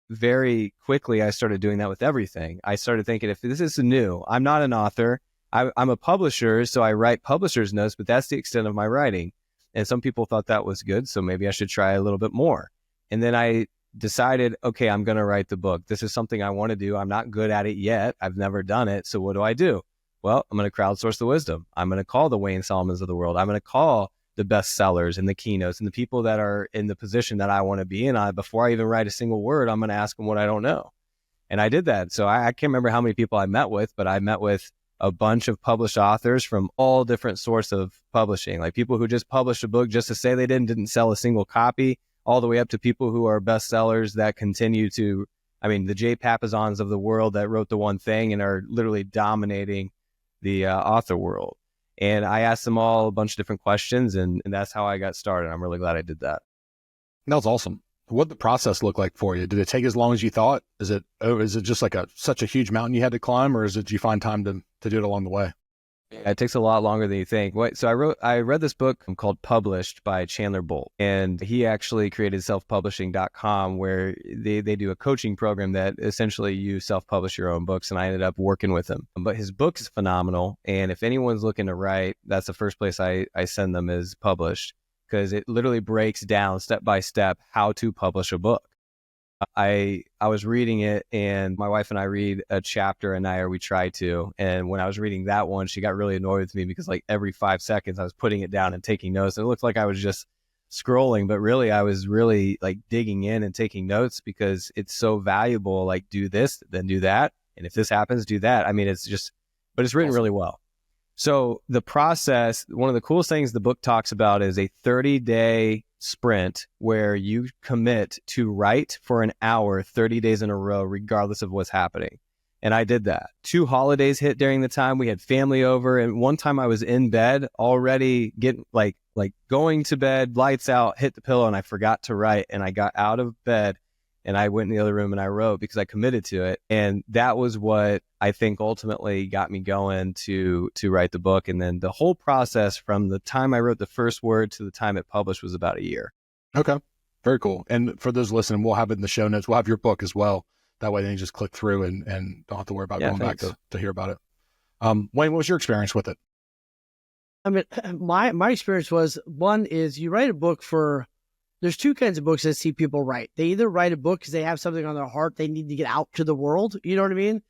very quickly. I started doing that with everything. I started thinking, if this is new, I'm not an author. I'm a publisher, so I write publisher's notes, but that's the extent of my writing. And some people thought that was good, so maybe I should try a little bit more. And then I decided, okay, I'm going to write the book. This is something I want to do. I'm not good at it yet. I've never done it. So what do? Well, I'm going to crowdsource the wisdom. I'm going to call the Wayne Solomons of the world. I'm going to call the best sellers and the keynotes and the people that are in the position that I want to be in. Before I even write a single word, I'm going to ask them what I don't know. And I did that. So I can't remember how many people I met with, but I met with a bunch of published authors from all different sorts of publishing, like people who just published a book just to say they didn't sell a single copy, all the way up to people who are bestsellers that continue to, the Jay Papassans of the world that wrote the one thing and are literally dominating the author world. And I asked them all a bunch of different questions, and that's how I got started. I'm really glad I did that. That was awesome. What did the process look like for you? Did it take as long as you thought? Is it just like such a huge mountain you had to climb, or did you find time to do it along the way? Yeah, it takes a lot longer than you think. So I read this book called Published by Chandler Bolt, and he actually created selfpublishing.com, where they do a coaching program that essentially you self-publish your own books, and I ended up working with him. But his book is phenomenal, and if anyone's looking to write, that's the first place I send them, is Published, because it literally breaks down step by step how to publish a book. I was reading it, and my wife and I read a chapter a night, or we try to. And when I was reading that one, she got really annoyed with me because like every 5 seconds I was putting it down and taking notes. And it looked like I was just scrolling, but really I was really like digging in and taking notes, because it's so valuable. Like, do this, then do that. And if this happens, do that. But it's written really well. So the process, one of the coolest things the book talks about is a 30-day sprint where you commit to write for an hour, 30 days in a row, regardless of what's happening. And I did that. 2 holidays hit during the time. We had family over. And one time I was in bed already getting like going to bed, lights out, hit the pillow, and I forgot to write. And I got out of bed and I went in the other room and I wrote, because I committed to it. And that was what I think ultimately got me going to write the book. And then the whole process from the time I wrote the first word to the time it published was about a year. Okay. Very cool. And for those listening, we'll have it in the show notes. We'll have your book as well. That way they can just click through and don't have to worry about going back to hear about it. Wayne, what was your experience with it? My experience was, one is you write a book there's 2 kinds of books I see people write. They either write a book because they have something on their heart they need to get out to the world, you know what I mean?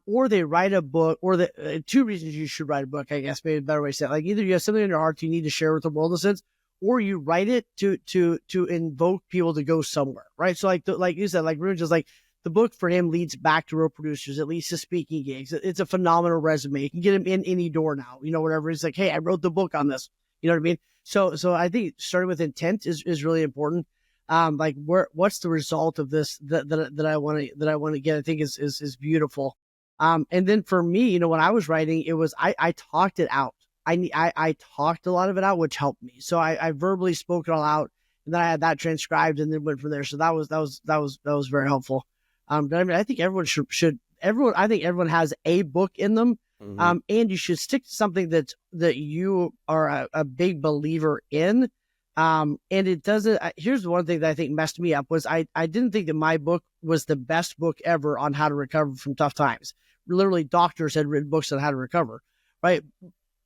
Or they write a book, or 2 reasons you should write a book, I guess, maybe a better way to say it. Like, either you have something in your heart you need to share with the world in a sense, or you write it to invoke people to go somewhere, right? So like you said, like Ruben, just like the book for him leads back to Real Producers, it leads to speaking gigs. It's a phenomenal resume. You can get him in any door now, whatever. It's like, hey, I wrote the book on this. You know what I mean? So I think starting with intent is really important. What's the result of this that I want to get? I think is beautiful. And then for me, when I was writing, it was I talked it out. I talked a lot of it out, which helped me. So I verbally spoke it all out, and then I had that transcribed, and then went from there. So that was very helpful. But I think everyone should. I think everyone has a book in them. Mm-hmm. And you should stick to something that you are a big believer in. And it doesn't, here's one thing that I think messed me up was I didn't think that my book was the best book ever on how to recover from tough times. Literally doctors had written books on how to recover, right?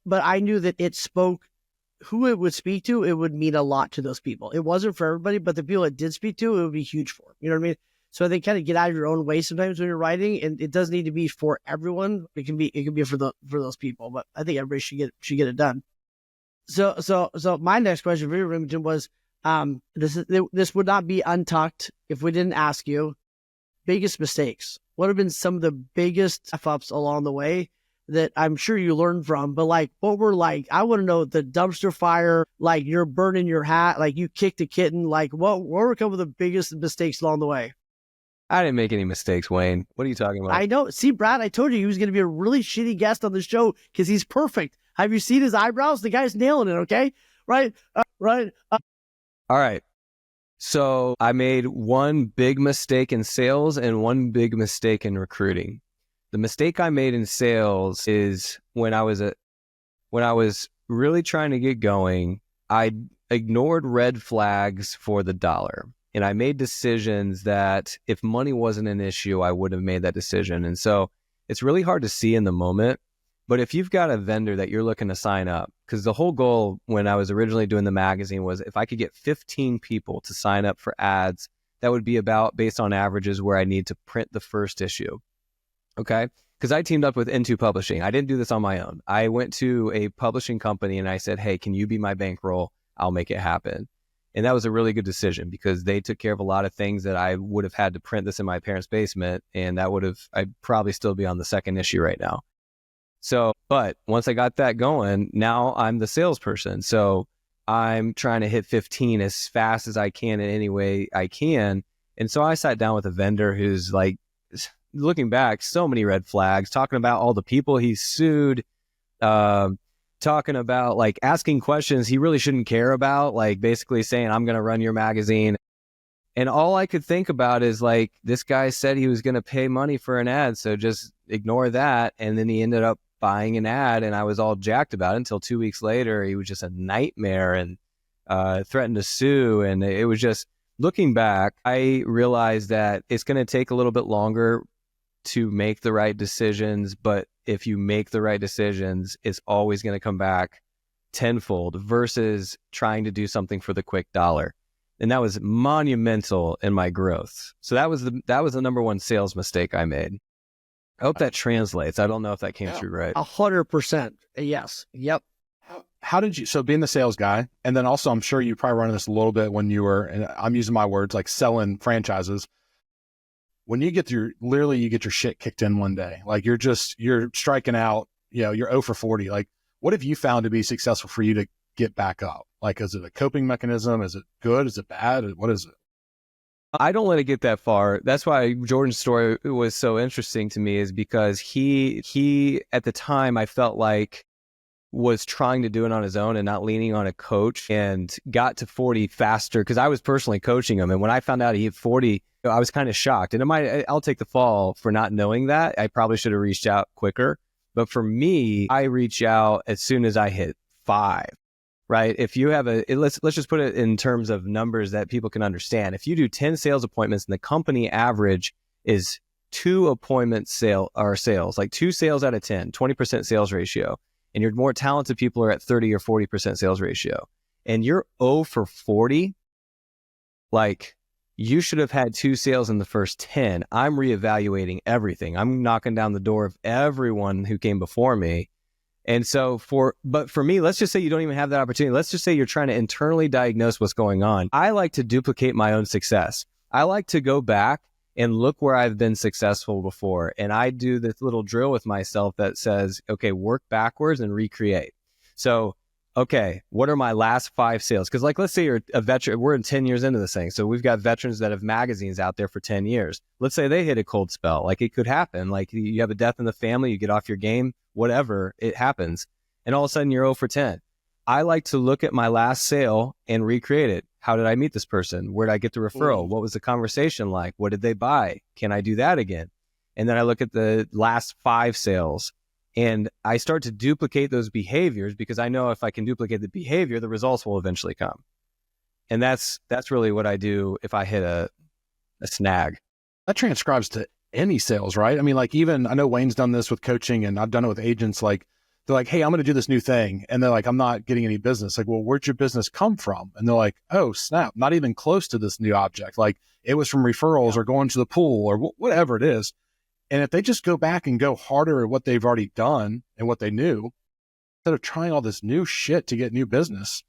But I knew that it spoke, who it would speak to, it would mean a lot to those people. It wasn't for everybody, but the people it did speak to, it would be huge for them. You know what I mean? So I think kind of get out of your own way sometimes when you're writing, and it doesn't need to be for everyone. It can be for those people, but I think everybody should get it done. So my next question for you, Remington, was this would not be untucked if we didn't ask you biggest mistakes. What have been some of the biggest F ups along the way that I'm sure you learned from? But like, what were like? I want to know the dumpster fire, like you're burning your hat, like you kicked a kitten. Like, what were some of the biggest mistakes along the way? I didn't make any mistakes, Wayne. What are you talking about? I know. See, Brad, I told you he was going to be a really shitty guest on the show because he's perfect. Have you seen his eyebrows? The guy's nailing it. Okay, right, right. All right. So I made one big mistake in sales and one big mistake in recruiting. The mistake I made in sales is when I was really trying to get going, I ignored red flags for the dollar. And I made decisions that if money wasn't an issue, I would have made that decision. And so it's really hard to see in the moment. But if you've got a vendor that you're looking to sign up, because the whole goal when I was originally doing the magazine was if I could get 15 people to sign up for ads, that would be about based on averages where I need to print the first issue. Okay. Because I teamed up with Into Publishing. I didn't do this on my own. I went to a publishing company and I said, hey, can you be my bankroll? I'll make it happen. And that was a really good decision because they took care of a lot of things that I would have had to print this in my parents' basement. And I'd probably still be on the second issue right now. So, but once I got that going, now I'm the salesperson. So I'm trying to hit 15 as fast as I can in any way I can. And so I sat down with a vendor who's like, looking back, so many red flags, talking about all the people he's sued, talking about like asking questions he really shouldn't care about, like basically saying, I'm going to run your magazine. And all I could think about is like, this guy said he was going to pay money for an ad. So just ignore that. And then he ended up buying an ad and I was all jacked about it until 2 weeks later, he was just a nightmare and threatened to sue. And it was just looking back, I realized that it's going to take a little bit longer to make the right decisions. But if you make the right decisions, it's always going to come back tenfold versus trying to do something for the quick dollar. And that was monumental in my growth. So that was the number one sales mistake I made. I hope that translates. I don't know if that came through right. 100%. Yes. Yep. How did you, so being the sales guy, and then also I'm sure you probably run this a little bit when you were, and I'm using my words, like selling franchises. When you get you get your shit kicked in one day, like you're striking out, you're 0 for 40. Like what have you found to be successful for you to get back up? Like, is it a coping mechanism? Is it good? Is it bad? What is it? I don't let it get that far. That's why Jordan's story was so interesting to me, is because he at the time I felt like was trying to do it on his own and not leaning on a coach, and got to 40 faster because I was personally coaching him. And when I found out he hit 40, I was kind of shocked. And I'll take the fall for not knowing that. I probably should have reached out quicker. But for me, I reach out as soon as I hit 5. Right? If you have let's just put it in terms of numbers that people can understand. If you do 10 sales appointments and the company average is 2 appointment sales, like 2 sales out of 10, 20% sales ratio, and your more talented people are at 30 or 40% sales ratio, and you're 0 for 40, like you should have had 2 sales in the first 10. I'm reevaluating everything. I'm knocking down the door of everyone who came before me. And so but for me, let's just say you don't even have that opportunity. Let's just say you're trying to internally diagnose what's going on. I like to duplicate my own success. I like to go back and look where I've been successful before. And I do this little drill with myself that says, okay, work backwards and recreate. So, okay, what are my last 5 sales? Because like, let's say you're a veteran, we're in 10 years into this thing. So we've got veterans that have magazines out there for 10 years. Let's say they hit a cold spell. Like it could happen. Like you have a death in the family, you get off your game, whatever, it happens. And all of a sudden you're 0 for 10. I like to look at my last sale and recreate it. How did I meet this person? Where did I get the referral? What was the conversation like? What did they buy? Can I do that again? And then I look at the last 5 sales and I start to duplicate those behaviors, because I know if I can duplicate the behavior, the results will eventually come. And that's really what I do if I hit a snag. That transcribes to any sales, right? I mean, like even, I know Wayne's done this with coaching and I've done it with agents. Like they're like, hey, I'm going to do this new thing. And they're like, I'm not getting any business. Like, well, where'd your business come from? And they're like, oh, snap, not even close to this new object. Like it was from referrals or going to the pool or whatever it is. And if they just go back and go harder at what they've already done and what they knew, instead of trying all this new shit to get new business,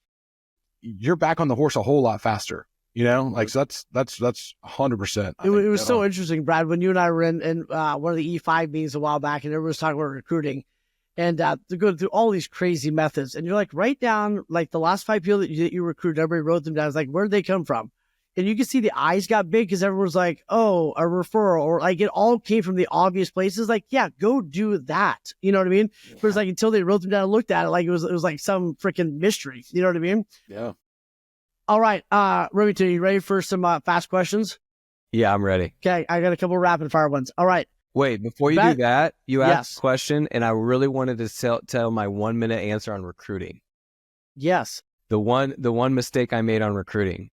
you're back on the horse a whole lot faster. Like, so that's 100%. It was so interesting, Brad, when you and I were in one of the E5 meetings a while back, and everyone was talking about recruiting, and they're going through all these crazy methods, and you're like, write down like the last 5 people that you recruited. Everybody wrote them down. It's like, where did they come from? And you can see the eyes got big because everyone was like, oh, a referral, or like it all came from the obvious places. Like, yeah, go do that. You know what I mean? Yeah. But it's like until they wrote them down and looked at it, like it was like some freaking mystery. You know what I mean? Yeah. All right, Remington, you ready for some fast questions? Yeah, I'm ready. Okay, I got a couple of rapid fire ones. All right. Wait, before you do that, you asked a question, and I really wanted to tell my 1 minute answer on recruiting. Yes. The one mistake I made on recruiting.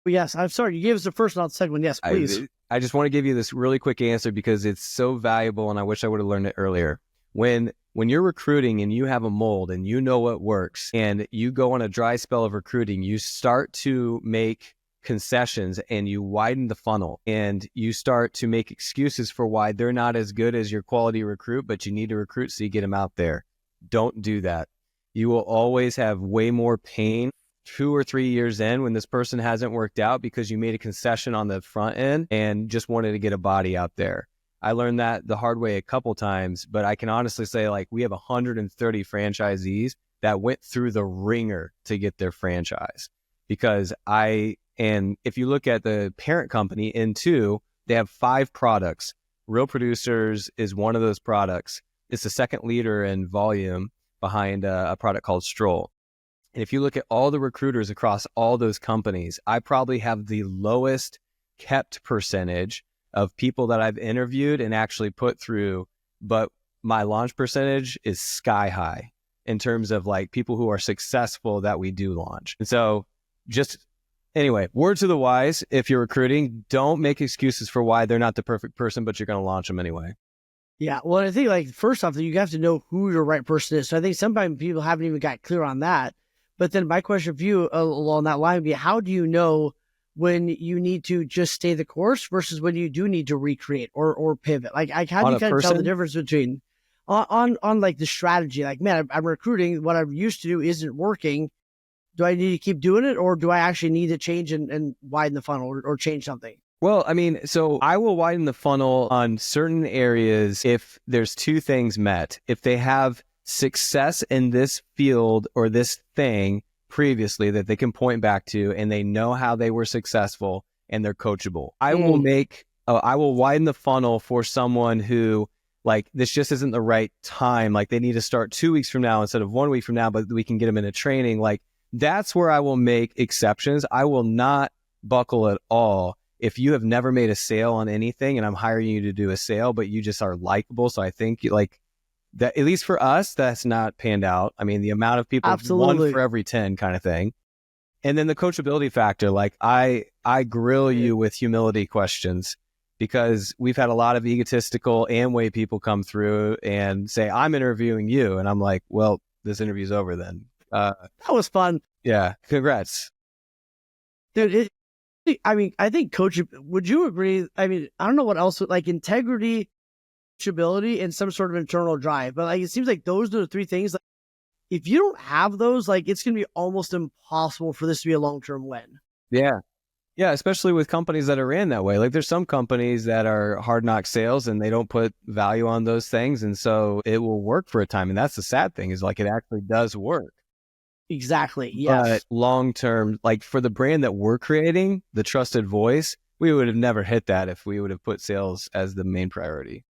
Yes, I'm sorry. You gave us the first, not the second one. Yes, please. I just want to give you this really quick answer because it's so valuable, and I wish I would have learned it earlier. When you're recruiting and you have a mold and you know what works and you go on a dry spell of recruiting, you start to make concessions and you widen the funnel and you start to make excuses for why they're not as good as your quality recruit, but you need to recruit so you get them out there. Don't do that. You will always have way more pain 2 or 3 years in when this person hasn't worked out because you made a concession on the front end and just wanted to get a body out there. I learned that the hard way a couple times, but I can honestly say like we have 130 franchisees that went through the ringer to get their franchise because and if you look at the parent company, N2, they have 5 products. Real Producers is one of those products. It's the second leader in volume behind a product called Stroll. And if you look at all the recruiters across all those companies, I probably have the lowest kept percentage of people that I've interviewed and actually put through, but my launch percentage is sky high in terms of like people who are successful that we do launch. And so anyway, word to the wise, if you're recruiting, don't make excuses for why they're not the perfect person, but you're going to launch them anyway. Yeah. Well, I think like first off, you have to know who your right person is. So I think sometimes people haven't even got clear on that. But then my question for you along that line would be, how do you know when you need to just stay the course versus when you do need to recreate or pivot? Like how do you kind of tell the difference between on like the strategy? Like, man, I'm recruiting. What I'm used to do isn't working. Do I need to keep doing it, or do I actually need to change and widen the funnel or change something? Well, I mean, so I will widen the funnel on certain areas if there's 2 things met. If they have success in this field or this thing previously that they can point back to and they know how they were successful and they're coachable. I will widen the funnel for someone who like this just isn't the right time. Like they need to start 2 weeks from now instead of 1 week from now, but we can get them into training. Like that's where I will make exceptions. I will not buckle at all. If you have never made a sale on anything and I'm hiring you to do a sale, but you just are likable. So I think like that, at least for us, that's not panned out. I mean, the amount of people, absolutely, 1 for every 10 kind of thing. And then the coachability factor, like I grill you with humility questions because we've had a lot of egotistical Amway people come through and say, I'm interviewing you. And I'm like, well, this interview's over then. That was fun. Yeah. Congrats. Dude, I think would you agree? I mean, I don't know what else, like integrity, coachability, and some sort of internal drive. But like, it seems like those are the 3 things. Like, if you don't have those, like it's going to be almost impossible for this to be a long-term win. Yeah. Yeah. Especially with companies that are ran that way. Like there's some companies that are hard knock sales and they don't put value on those things. And so it will work for a time. And that's the sad thing is like, it actually does work. Exactly. Yes. But long-term, like for the brand that we're creating, the trusted voice, we would have never hit that if we would have put sales as the main priority.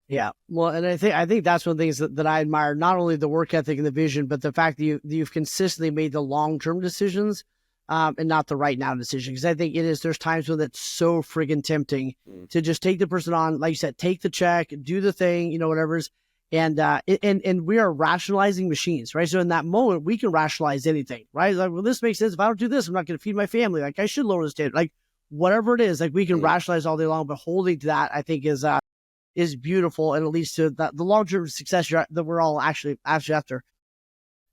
Yeah. Well, and I think that's one of the things that I admire, not only the work ethic and the vision, but the fact that you've consistently made the long-term decisions and not the right now decision. Because I think there's times when it's so friggin' tempting to just take the person on, like you said, take the check, do the thing, whatever's, and we are rationalizing machines, right? So in that moment, we can rationalize anything, right? Like, well, this makes sense. If I don't do this, I'm not going to feed my family. Like I should lower the standard, like whatever it is, like we can rationalize all day long, but holding to that, I think is beautiful, and it leads to the long-term success that we're all actually after.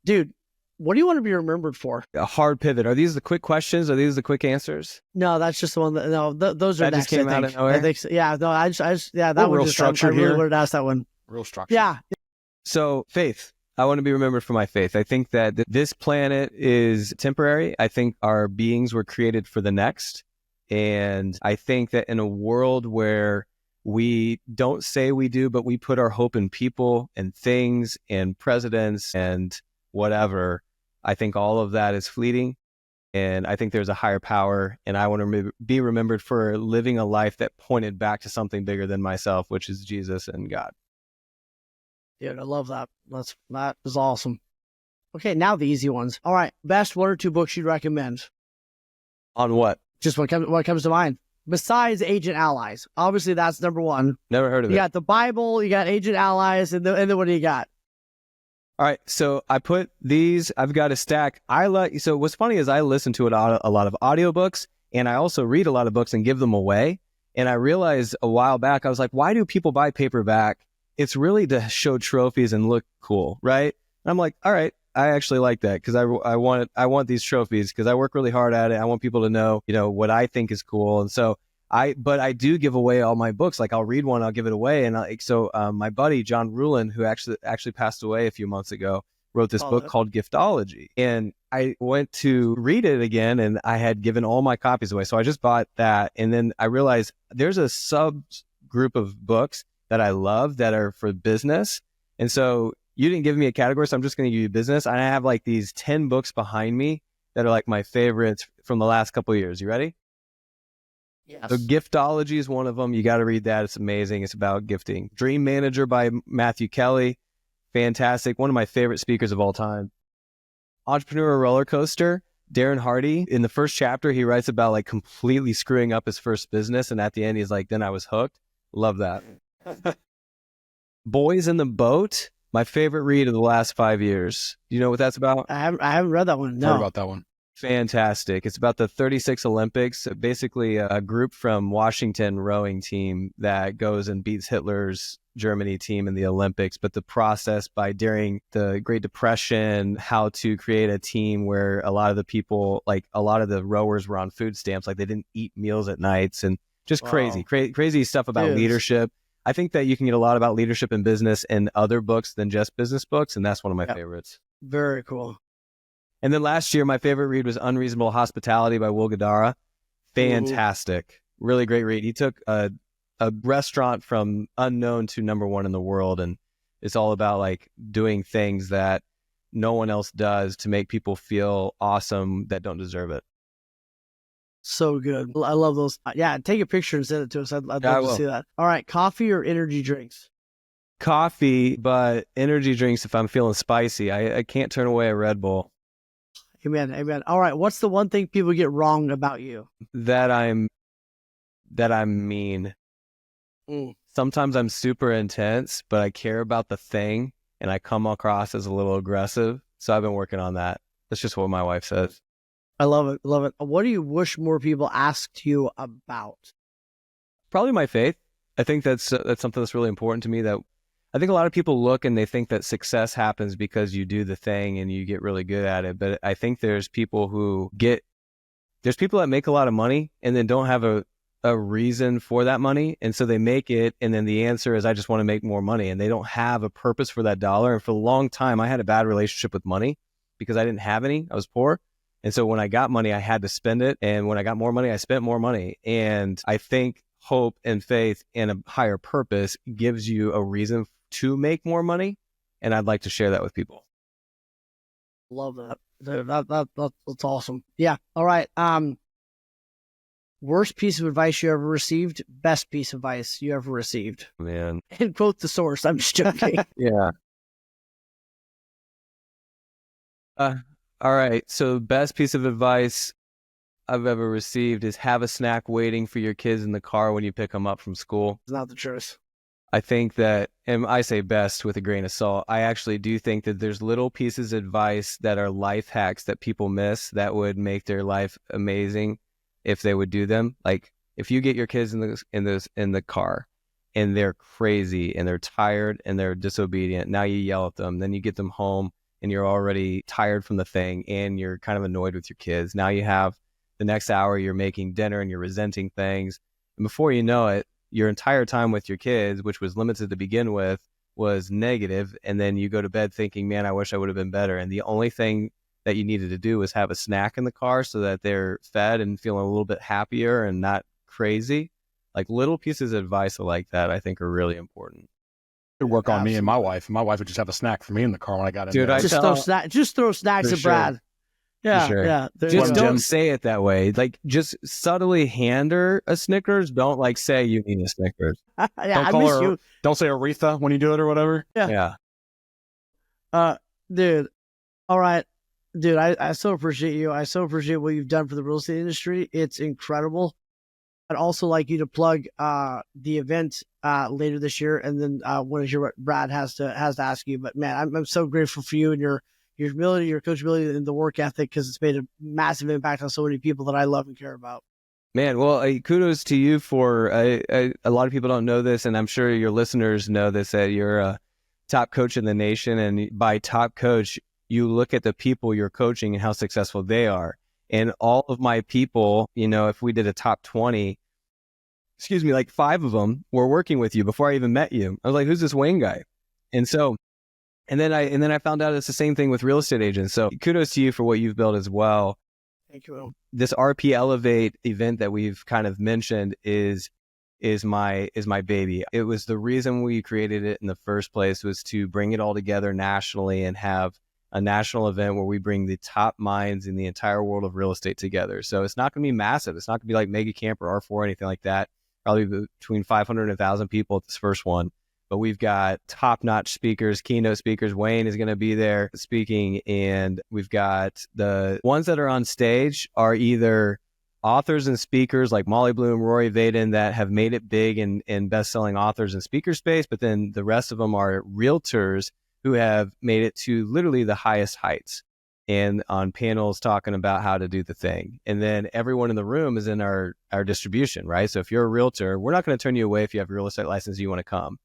Dude, what do you want to be remembered for? A hard pivot. Are these the quick questions? Are these the quick answers? No, that's just the one. Those are that next. Just came out of nowhere? I think so. Yeah, no, that one real just structured I really here. wanted to ask that one. Real structure. Yeah. So Faith, I want to be remembered for my faith. I think that this planet is temporary. I think our beings were created for the next. And I think that in a world where we don't say we do, but we put our hope in people and things and presidents and whatever, I think all of that is fleeting. And I think there's a higher power. And I want to be remembered for living a life that pointed back to something bigger than myself, which is Jesus and God. Dude, I love that. That is awesome. Okay, now the easy ones. All right, best 1 or 2 books you'd recommend? On what? Just what comes to mind. Besides Agent Allies, obviously that's number 1. Never heard of it. You got the Bible, you got Agent Allies, and then what do you got? All right, so I put these. I've got a stack. So what's funny is I listen to a lot of audiobooks, and I also read a lot of books and give them away. And I realized a while back, I was like, why do people buy paperback? It's really to show trophies and look cool, right? And I'm like, all right, I actually like that because I want these trophies because I work really hard at it. I want people to know, what I think is cool. And so but I do give away all my books. Like I'll read one, I'll give it away. And my buddy, John Rulin, who actually passed away a few months ago, wrote this book called Giftology. And I went to read it again and I had given all my copies away. So I just bought that. And then I realized there's a subgroup of books that I love that are for business. And so you didn't give me a category, so I'm just going to give you business. And I have like these 10 books behind me that are like my favorites from the last couple of years. You ready? Yes. So Giftology is one of them. You got to read that. It's amazing. It's about gifting. Dream Manager by Matthew Kelly. Fantastic. One of my favorite speakers of all time. Entrepreneur Roller Coaster. Darren Hardy. In the first chapter, he writes about like completely screwing up his first business. And at the end, he's like, then I was hooked. Love that. Boys in the Boat. My favorite read of the last 5 years. Do you know what that's about? I haven't read that one. No. Heard about that one. Fantastic. It's about the 36 Olympics, basically a group from Washington rowing team that goes and beats Hitler's Germany team in the Olympics. But the process during the Great Depression, how to create a team where a lot of the people, like a lot of the rowers were on food stamps, like they didn't eat meals at nights and just crazy stuff about leadership. I think that you can get a lot about leadership in business in other books than just business books. And that's one of my favorites. Very cool. And then last year, my favorite read was Unreasonable Hospitality by Will Guidara. Fantastic. Really great read. He took a restaurant from unknown to number 1 in the world. And it's all about like doing things that no one else does to make people feel awesome that don't deserve it. So good. I love those. Yeah, take a picture and send it to us. I'd love to see that. All right, coffee or energy drinks? Coffee, but energy drinks if I'm feeling spicy. I can't turn away a Red Bull. Amen. All right, what's the one thing people get wrong about you? That I'm mean. Sometimes I'm super intense, but I care about the thing and I come across as a little aggressive. So I've been working on that. That's just what my wife says. I love it. What do you wish more people asked you about? Probably my faith. I think that's something that's really important to me. That I think a lot of people look and they think that success happens because you do the thing and you get really good at it. But I think there's people that make a lot of money and then don't have a reason for that money. And so they make it. And then the answer is, I just want to make more money. And they don't have a purpose for that dollar. And for a long time, I had a bad relationship with money because I didn't have any. I was poor. And so when I got money, I had to spend it. And when I got more money, I spent more money. And I think hope and faith and a higher purpose gives you a reason to make more money. And I'd like to share that with people. Love that. That's awesome. Yeah. All right. Worst piece of advice you ever received, best piece of advice you ever received. Man. And quote the source. I'm just joking. Yeah. All right. So best piece of advice I've ever received is have a snack waiting for your kids in the car when you pick them up from school. It's not the truth. I think that, and I say best with a grain of salt, I actually do think that there's little pieces of advice that are life hacks that people miss that would make their life amazing if they would do them. Like if you get your kids in the car and they're crazy and they're tired and they're disobedient, now you yell at them, then you get them home and you're already tired from the thing and you're kind of annoyed with your kids. Now you have the next hour you're making dinner and you're resenting things. And before you know it, your entire time with your kids, which was limited to begin with, was negative, and then you go to bed thinking, man, I wish I would have been better. And the only thing that you needed to do was have a snack in the car so that they're fed and feeling a little bit happier and not crazy. Like little pieces of advice like that, I think are really important. It would work on me and my wife. My wife would just have a snack for me in the car when I got in Dude, there. Just throw snacks at Brad. Yeah, sure. yeah. Just don't say it that way. Like, just subtly hand her a Snickers. Don't like say you need a Snickers. Don't say Aretha when you do it or whatever. Yeah. Dude. All right. Dude, I so appreciate you. I so appreciate what you've done for the real estate industry. It's incredible. I'd also like you to plug the event later this year, and then I want to hear what Brad has to ask you. But man, I'm so grateful for you and your ability, your coachability, and the work ethic, because it's made a massive impact on so many people that I love and care about. Man, well, kudos to you for a lot of people don't know this, and I'm sure your listeners know this, that you're a top coach in the nation. And by top coach, you look at the people you're coaching and how successful they are. And all of my people, if we did a top 20, like 5 of them were working with you before I even met you. I was like, who's this Wayne guy? And then I found out it's the same thing with real estate agents. So kudos to you for what you've built as well. Thank you. This RP Elevate event that we've kind of mentioned is my baby. It was the reason we created it in the first place, was to bring it all together nationally and have a national event where we bring the top minds in the entire world of real estate together. So it's not going to be massive. It's not going to be like Mega Camp or R4 or anything like that. Probably between 500 and 1,000 people at this first one. But we've got top-notch speakers, keynote speakers. Wayne is going to be there speaking. And we've got the ones that are on stage are either authors and speakers like Molly Bloom, Rory Vaden, that have made it big in best-selling authors and speaker space. But then the rest of them are realtors who have made it to literally the highest heights and on panels talking about how to do the thing. And then everyone in the room is in our distribution, right? So if you're a realtor, we're not going to turn you away if you have a real estate license and you want to come.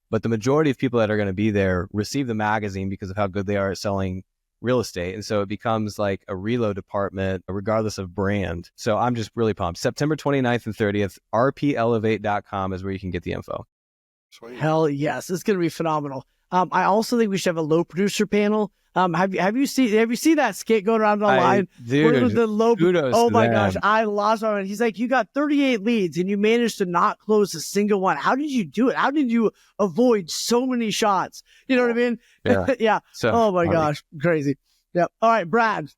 But the majority of people that are going to be there receive the magazine because of how good they are at selling real estate. And so it becomes like a reload department, regardless of brand. So I'm just really pumped. September 29th and 30th, rpelevate.com is where you can get the info. Sweet. Hell yes. It's going to be phenomenal. I also think we should have a low producer panel. Have you seen that skit going around online? Dude, the low, oh my gosh, I lost my mind. He's like, you got 38 leads and you managed to not close a single one. How did you do it? How did you avoid so many shots? You know what I mean? Yeah. Yeah. So oh my gosh, crazy. Yeah. All right, Brad,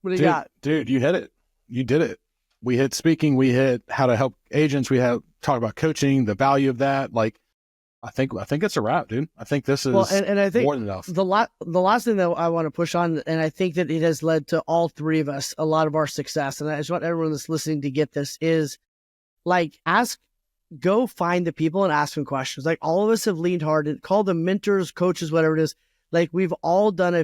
what do you got? Dude, you hit it. You did it. We hit speaking. We hit how to help agents. We have talked about coaching, the value of that. Like, I think it's a wrap, dude. I think this is and I think more than enough. The last thing that I want to push on, and I think that it has led to all 3 of us a lot of our success, and I just want everyone that's listening to get this, is like, go find the people and ask them questions. Like, all of us have leaned hard and call them mentors, coaches, whatever it is. Like, I think we've all done a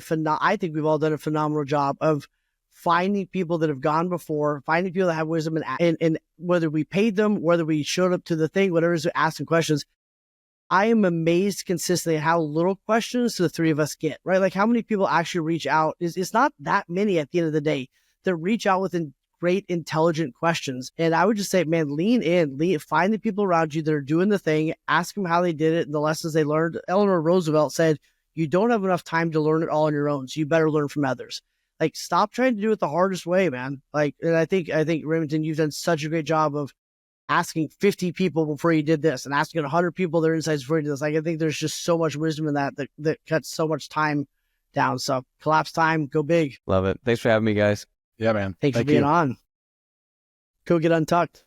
phenomenal job of finding people that have gone before, finding people that have wisdom, and whether we paid them, whether we showed up to the thing, whatever it is, asking questions. I am amazed consistently at how little questions the 3 of us get, right? Like, how many people actually reach out? It's not that many at the end of the day that reach out with great, intelligent questions. And I would just say, man, lean in, find the people around you that are doing the thing, ask them how they did it and the lessons they learned. Eleanor Roosevelt said, you don't have enough time to learn it all on your own, so you better learn from others. Like, stop trying to do it the hardest way, man. Like, and I think Remington, you've done such a great job of asking 50 people before you did this and asking 100 people their insights before you did this. Like, I think there's just so much wisdom in that cuts so much time down. So collapse time, go big. Love it. Thanks for having me, guys. Yeah, man. Thanks for being on. Go get untucked.